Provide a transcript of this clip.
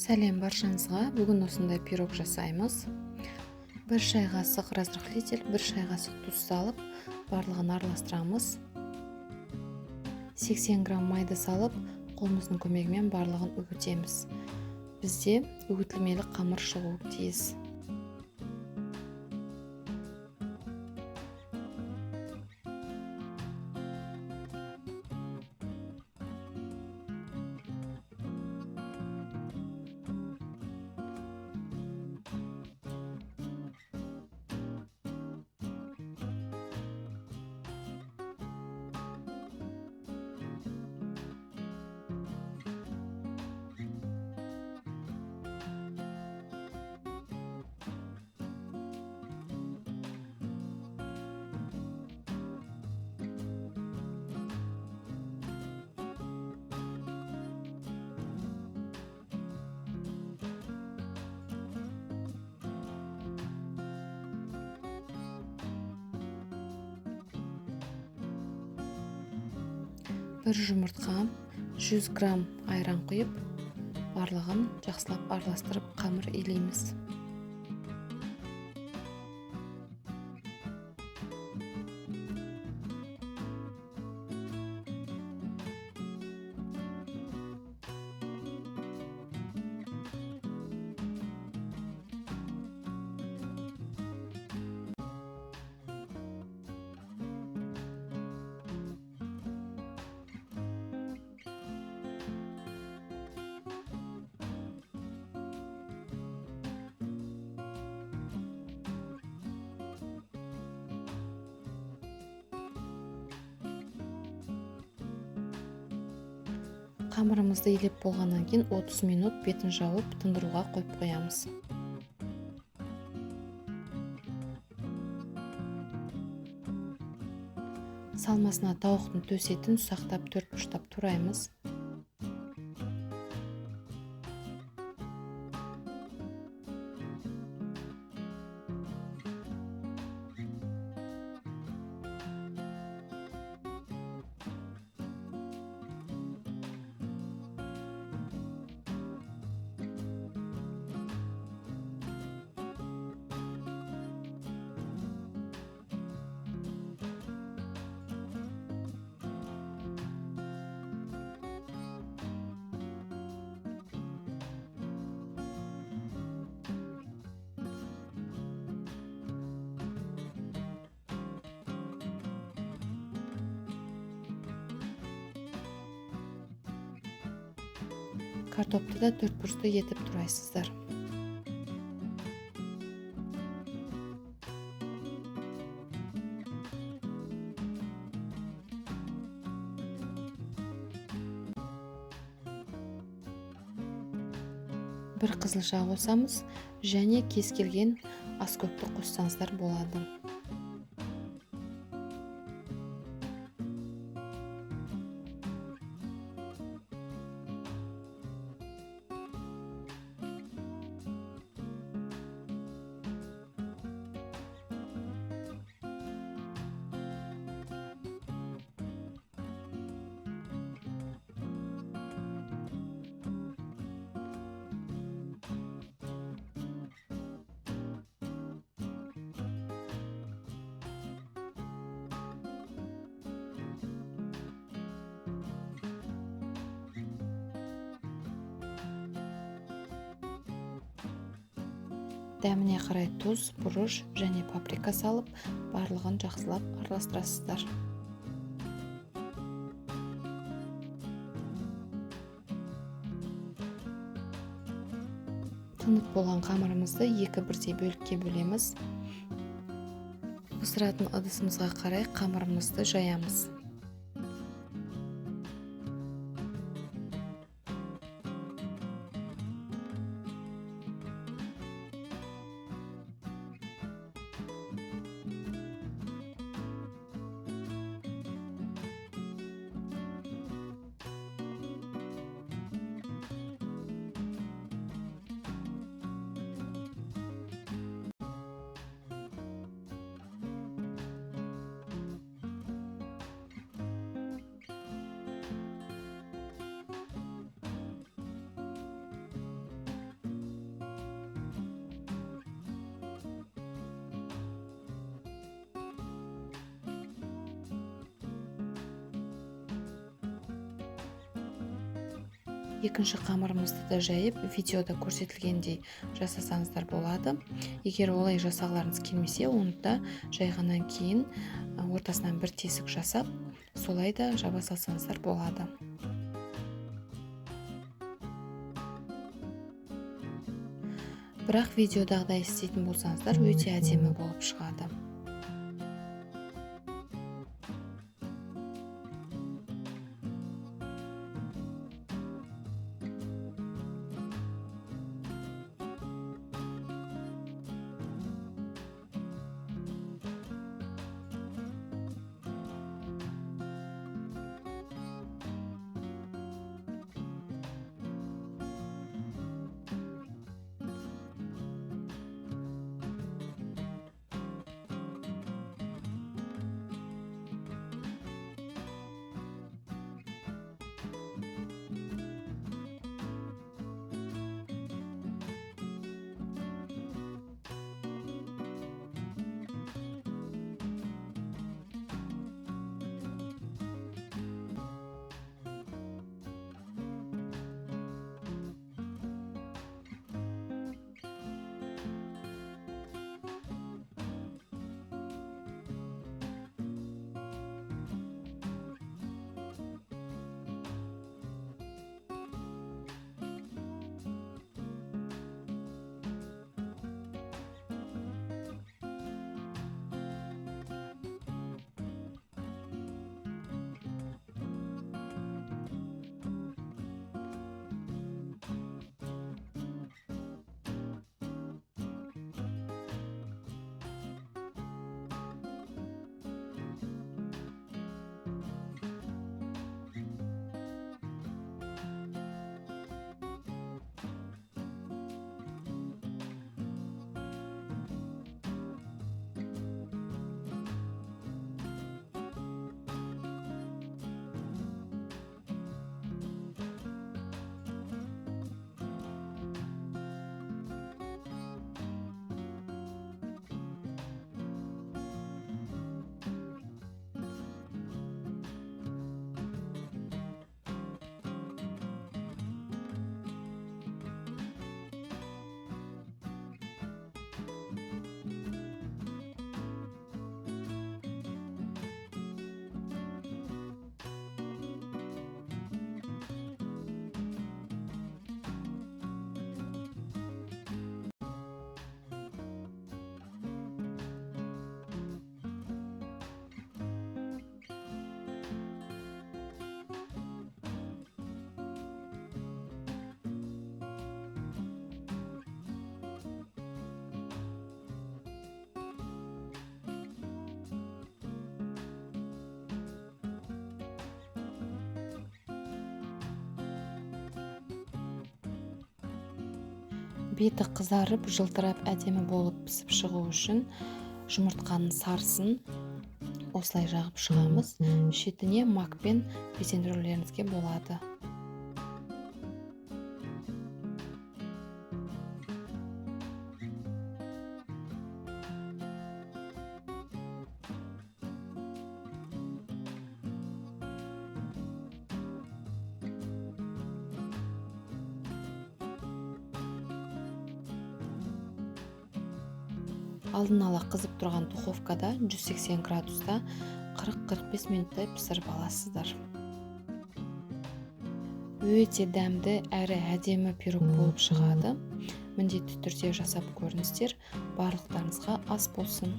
Сәлем баршаңызға. Бүгін осындай пирог жасаймыз. 1 шай қасық разрыхлитель, 1 шай қасық тұз салып, барлығын араластырамыз. 80 грамм майды салып, қолымыздың көмегімен барлығын үгітеміз. Бізде үгітілмелі қамыр шығуы тиіс. Бір жұмыртқа, 100 грамм айран құйып, барлығын жақсылап араластырып қамыр илейміз. Қамырымызды илеп болғаннан кейін 30 минут бетін жауып тындыруға қойып қоямыз. Салмасына тауықтың төс етін ұсақтап 4 бұрыштап тураймыз. Картопты да 4 бұрышты етіп турайсыздар. Бір қызылша қосамыз, және кез келген аскөкті қоссаңыздар болады. Дәміне қарай тұз, бұрыш және паприка салып, барлығын жақсылап араластырасыздар. Тынып болған қамырымызды 2 бірдей бөлікке бөлеміз. Пысыратын ыдысымызға қарай қамырымызды жаямыз. Екінші қамырымызды да жайып, видеода көрсетілгендей жасасаңыздар болады. Егер олай жасағыларыңыз келмесе, оны да жайғаннан кейін ортасынан бір тесік жасап, солай да жаба салсаңыздар болады. Бірақ видеодағыдай істейтін болсаңыздар, өте әдемі болып шығады. Беті қызарып, жылтырап әдемі болып пісіп шығу үшін жұмыртқаның сарысын осылай жағып шығамыз. Шетіне макпен безендірулеріңізге болады. Алдын ала қызып тұрған духовкада 180 градуста 40-45 минуттай пісіріп аласыздар. Өте дәмді әрі әдемі пирог болып шығады. Міндетті түрде жасап көріңіздер. Барлықтарыңызға ас болсын.